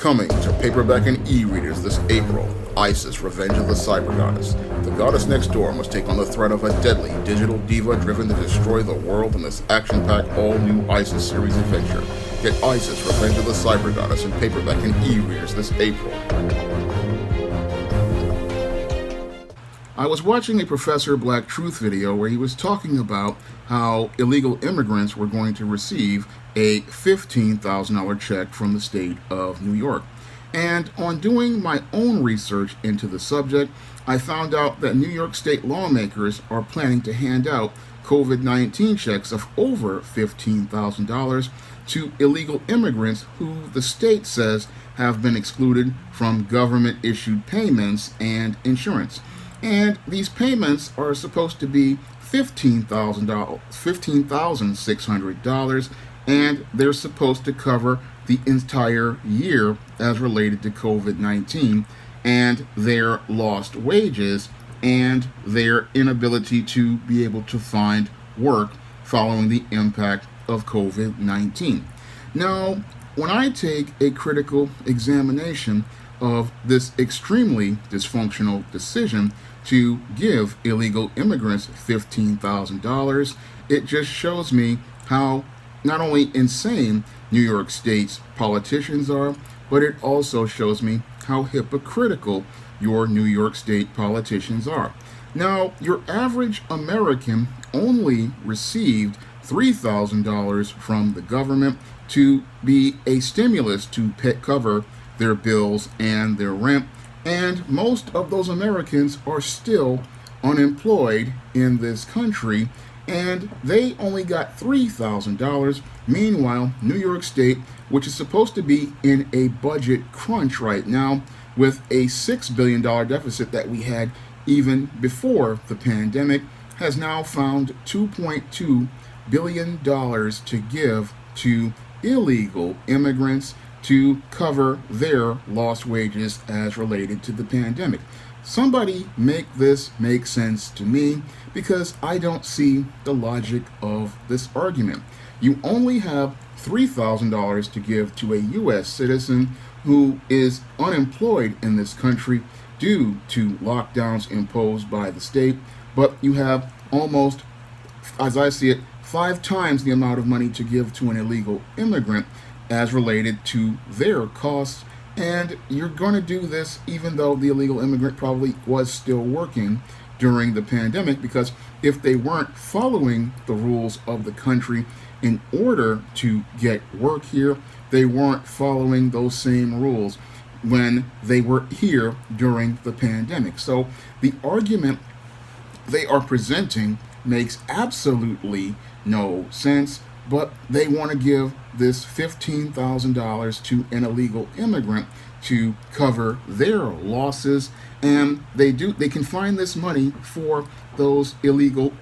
Coming to paperback and e-readers this April, ISIS: Revenge of the Cyber Goddess. The goddess next door must take on the threat of a deadly digital diva driven to destroy the world in this action-packed all-new ISIS series adventure. Get ISIS: Revenge of the Cyber Goddess in paperback and e-readers this April. I was watching a Professor Black Truth video where he was talking about how illegal immigrants were going to receive a $15,000 check from the state of New York. And on doing my own research into the subject, I found out that New York state lawmakers are planning to hand out COVID-19 checks of over $15,000 to illegal immigrants who the state says have been excluded from government-issued payments and insurance. And these payments are supposed to be $15,600, and they're supposed to cover the entire year as related to COVID-19 and their lost wages and their inability to be able to find work following the impact of COVID-19. Now, when I take a critical examination of this extremely dysfunctional decision to give illegal immigrants $15,000, it just shows me how not only insane New York State's politicians are, but it also shows me how hypocritical your New York State politicians are. Now, your average American only received $3,000 from the government to be a stimulus to cover their bills and their rent, and most of those Americans are still unemployed in this country, and they only got $3,000. Meanwhile, New York State, which is supposed to be in a budget crunch right now with a $6 billion deficit that we had even before the pandemic, has now found $2.2 billion to give to illegal immigrants to cover their lost wages as related to the pandemic. Somebody make this make sense to me, because I don't see the logic of this argument. You only have $3,000 to give to a U.S. citizen who is unemployed in this country due to lockdowns imposed by the state, but you have almost, as I see it, 5 times the amount of money to give to an illegal immigrant as related to their costs. And you're going to do this even though the illegal immigrant probably was still working during the pandemic, because if they weren't following the rules of the country in order to get work here, they weren't following those same rules when they were here during the pandemic. So the argument they are presenting makes absolutely no sense, but they want to give this $15,000 to an illegal immigrant to cover their losses, and they can find this money for those illegal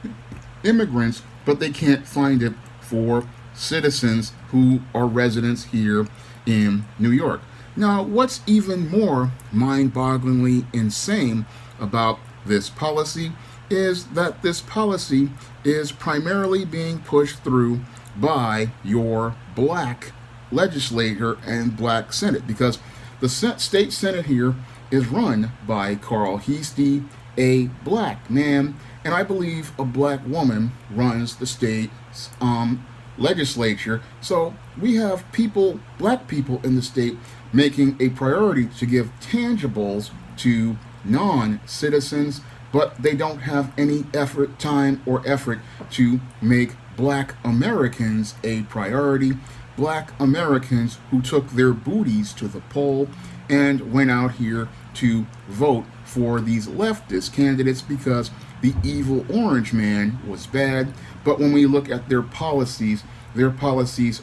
immigrants, but they can't find it for citizens who are residents here in New York. Now, what's even more mind-bogglingly insane about this policy is that this policy is primarily being pushed through by your black legislator and black Senate, because the state Senate here is run by Carl Heastie, a black man, and I believe a black woman runs the state's legislature. So we have black people in the state making a priority to give tangibles to non-citizens, but they don't have any time or effort to make black Americans a priority. Black Americans who took their booties to the poll and went out here to vote for these leftist candidates because the evil orange man was bad. But when we look at their policies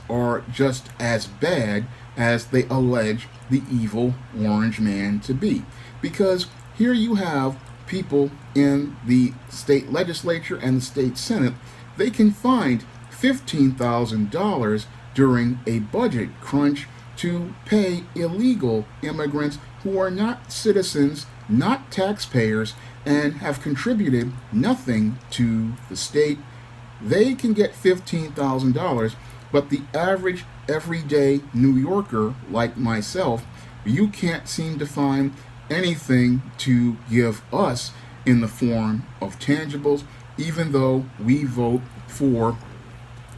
are just as bad as they allege the evil orange man to be. Because here you have people in the state legislature and the state Senate, they can find $15,000 during a budget crunch to pay illegal immigrants who are not citizens, not taxpayers, and have contributed nothing to the state. They can get $15,000, but the average everyday New Yorker like myself you can't seem to find anything to give us in the form of tangibles, even though we vote for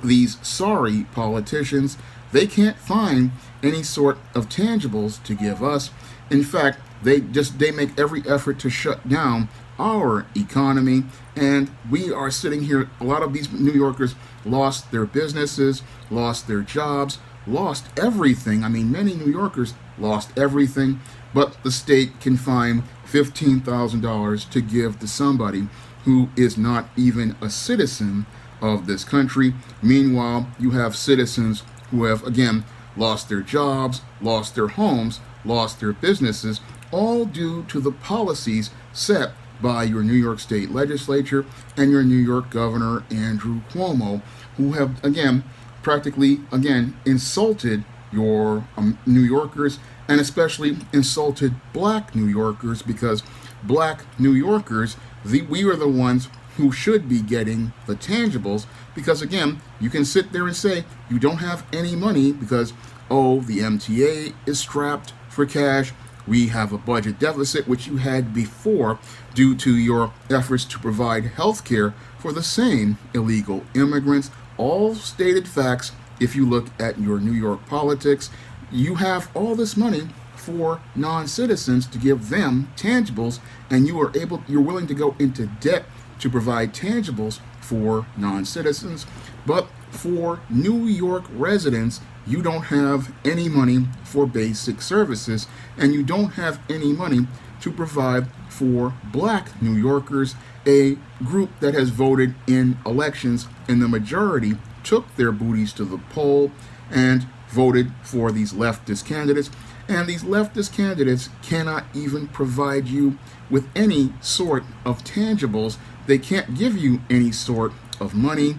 these sorry politicians. They can't find any sort of tangibles to give us. In fact, they make every effort to shut down our economy, and we are sitting here. A lot of these New Yorkers lost their businesses, lost their jobs, lost everything. I mean, many New Yorkers lost everything, but the state can find $15,000 to give to somebody who is not even a citizen of this country. Meanwhile, you have citizens who have, again, lost their jobs, lost their homes, lost their businesses, all due to the policies set by your New York State legislature and your New York Governor, Andrew Cuomo, who have, again, practically, again, insulted your New Yorkers, and especially insulted black New Yorkers, because black New Yorkers, we are the ones who should be getting the tangibles, because again, you can sit there and say you don't have any money because, oh, the MTA is strapped for cash. We have a budget deficit, which you had before due to your efforts to provide health care for the same illegal immigrants. All stated facts. If you look at your New York politics, you have all this money for non-citizens to give them tangibles, and you're willing to go into debt to provide tangibles for non-citizens. But for New York residents, you don't have any money for basic services, and you don't have any money to provide for black New Yorkers, a group that has voted in elections, and the majority took their booties to the poll and voted for these leftist candidates. And these leftist candidates cannot even provide you with any sort of tangibles. They can't give you any sort of money.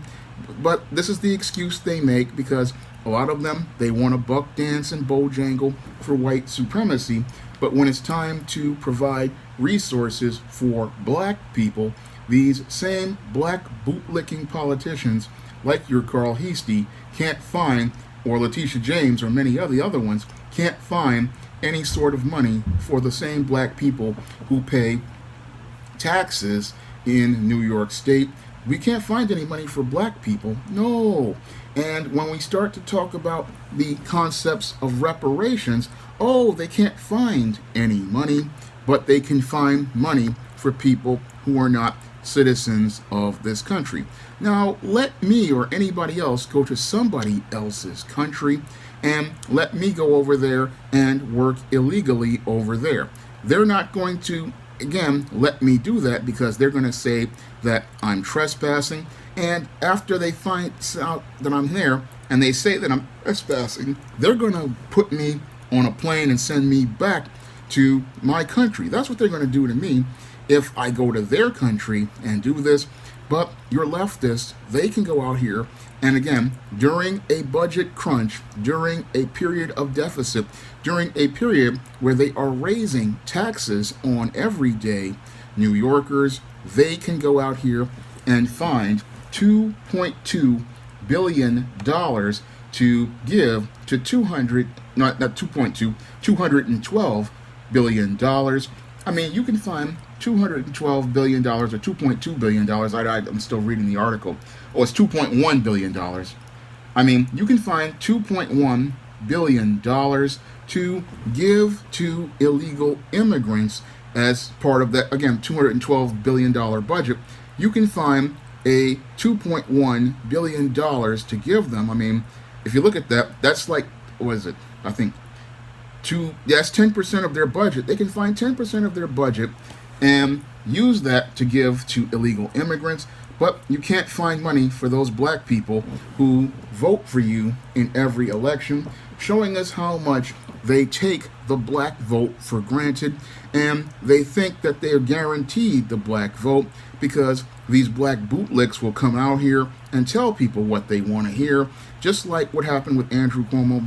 But this is the excuse they make, because a lot of them, they want to buck dance and bojangle for white supremacy. But when it's time to provide resources for black people, these same black bootlicking politicians like your Carl Heastie can't find, or Letitia James or many of the other ones, can't find any sort of money for the same black people who pay taxes in New York State. We can't find any money for black people. No. And when we start to talk about the concepts of reparations, oh, they can't find any money, but they can find money for people who are not citizens of this country. Now, let me or anybody else go to somebody else's country and let me go over there and work illegally over there. They're not going to, again, let me do that, because they're going to say that I'm trespassing. And after they find out that I'm there and they say that I'm trespassing, they're going to put me on a plane and send me back to my country. That's what they're going to do to me if I go to their country and do this. But your leftists, they can go out here and, again, during a budget crunch, during a period of deficit, during a period where they are raising taxes on everyday New Yorkers, they can go out here and find $2.2 billion to give to 212 billion dollars. I mean, you can find $212 billion or $2.2 billion. I'm still reading the article. Oh, it's $2.1 billion. I mean, you can find $2.1 billion to give to illegal immigrants as part of that, again, $212 billion budget. You can find a $2.1 billion to give them. I mean, if you look at that, that's like, what is it? I think that's 10% of their budget. They can find 10% of their budget and use that to give to illegal immigrants. But you can't find money for those black people who vote for you in every election, showing us how much they take the black vote for granted, and they think that they are guaranteed the black vote because these black bootlicks will come out here and tell people what they want to hear, just like what happened with Andrew Cuomo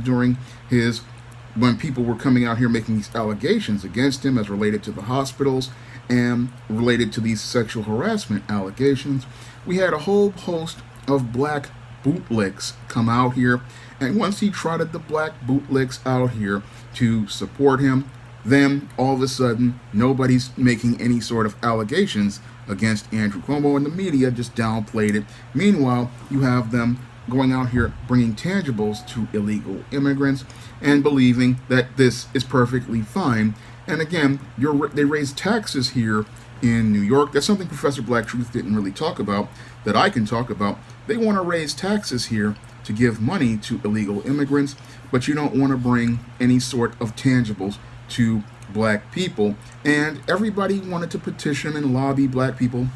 when people were coming out here making these allegations against him as related to the hospitals and related to these sexual harassment allegations. We had a whole host of black bootlicks come out here. And once he trotted the black bootlicks out here to support him, then all of a sudden nobody's making any sort of allegations against Andrew Cuomo, and the media just downplayed it. Meanwhile, you have them going out here bringing tangibles to illegal immigrants and believing that this is perfectly fine. And again, they raise taxes here in New York. That's something Professor Black Truth didn't really talk about that I can talk about. They want to raise taxes here to give money to illegal immigrants, but you don't want to bring any sort of tangibles to black people. And everybody wanted to petition and lobby black people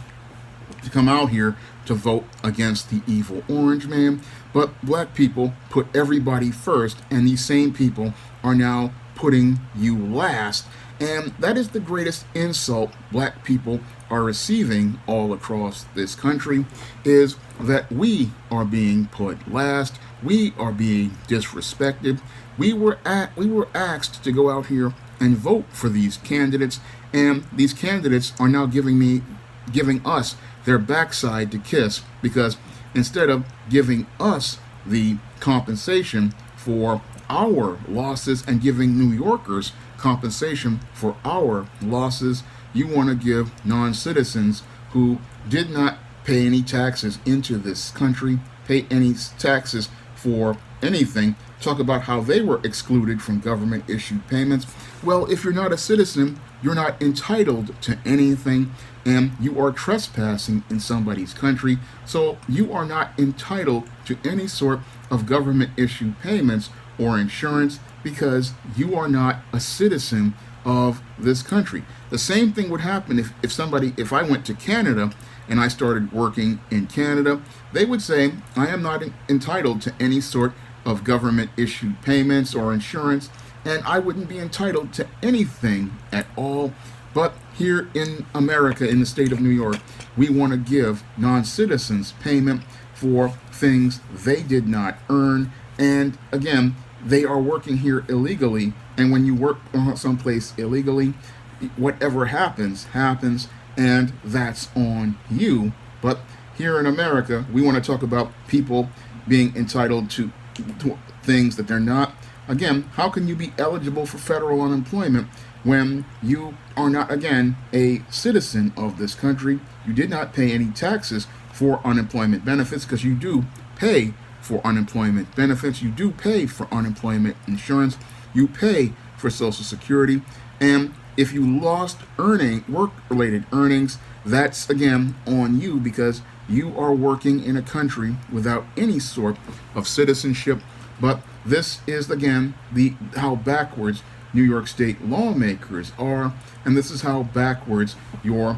to come out here to vote against the evil orange man. But black people put everybody first, and these same people are now putting you last. And that is the greatest insult black people are receiving all across this country, is that we are being put last. We are being disrespected. We were asked to go out here and vote for these candidates, and these candidates are now giving us their backside to kiss, because instead of giving us the compensation for our losses and giving New Yorkers compensation for our losses, you want to give non-citizens who did not pay any taxes into this country, pay any taxes for anything, talk about how they were excluded from government issued payments. Well, if you're not a citizen, you're not entitled to anything, and you are trespassing in somebody's country, so you are not entitled to any sort of government issued payments or insurance, because you are not a citizen of this country. The same thing would happen if I went to Canada and I started working in Canada. They would say I am not entitled to any sort of government issued payments or insurance, and I wouldn't be entitled to anything at all. But here in America, in the state of New York, we want to give non-citizens payment for things they did not earn. And again, they are working here illegally, and when you work someplace illegally, whatever happens, and that's on you. But here in America, we want to talk about people being entitled to things that they're not. Again, how can you be eligible for federal unemployment when you are not, again, a citizen of this country? You did not pay any taxes for unemployment benefits, because you do pay for unemployment benefits, you do pay for unemployment insurance, you pay for Social Security, and if you lost work-related earnings, that's again on you, because you are working in a country without any sort of citizenship. But this is again how backwards New York State lawmakers are, and this is how backwards your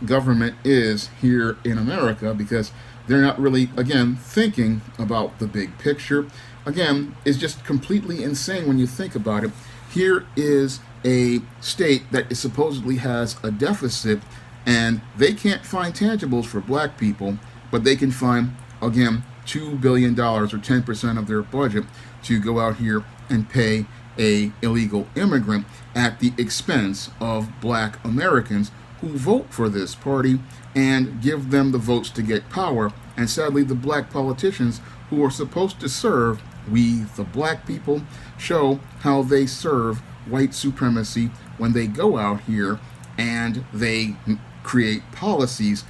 government is here in America, because they're not really, again, thinking about the big picture. Again, it's just completely insane when you think about it. Here is a state that supposedly has a deficit, and they can't find tangibles for black people, but they can find, again, $2 billion or 10% of their budget to go out here and pay a illegal immigrant at the expense of black Americans who vote for this party and give them the votes to get power. And sadly, the black politicians who are supposed to serve we, the black people, show how they serve white supremacy when they go out here and they create policies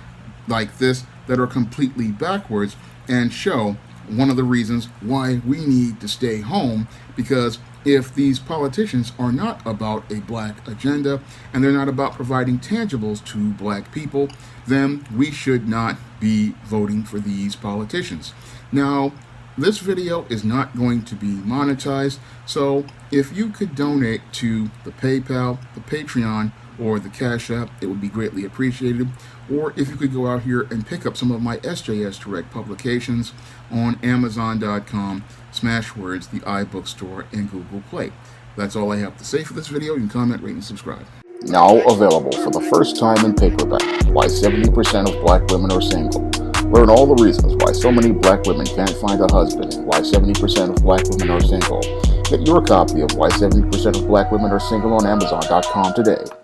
like this that are completely backwards, and show one of the reasons why we need to stay home. Because if these politicians are not about a black agenda and they're not about providing tangibles to black people, then we should not be voting for these politicians. Now, this video is not going to be monetized, so if you could donate to the PayPal, the Patreon, or the Cash App, it would be greatly appreciated. Or if you could go out here and pick up some of my SJS Direct publications on Amazon.com, Smashwords, the iBookstore, and Google Play. That's all I have to say for this video. You can comment, rate, and subscribe. Now available for the first time in paperback, Why 70% of Black Women Are Single. Learn all the reasons why so many black women can't find a husband and why 70% of black women are single. Get your copy of Why 70% of Black Women Are Single on Amazon.com today.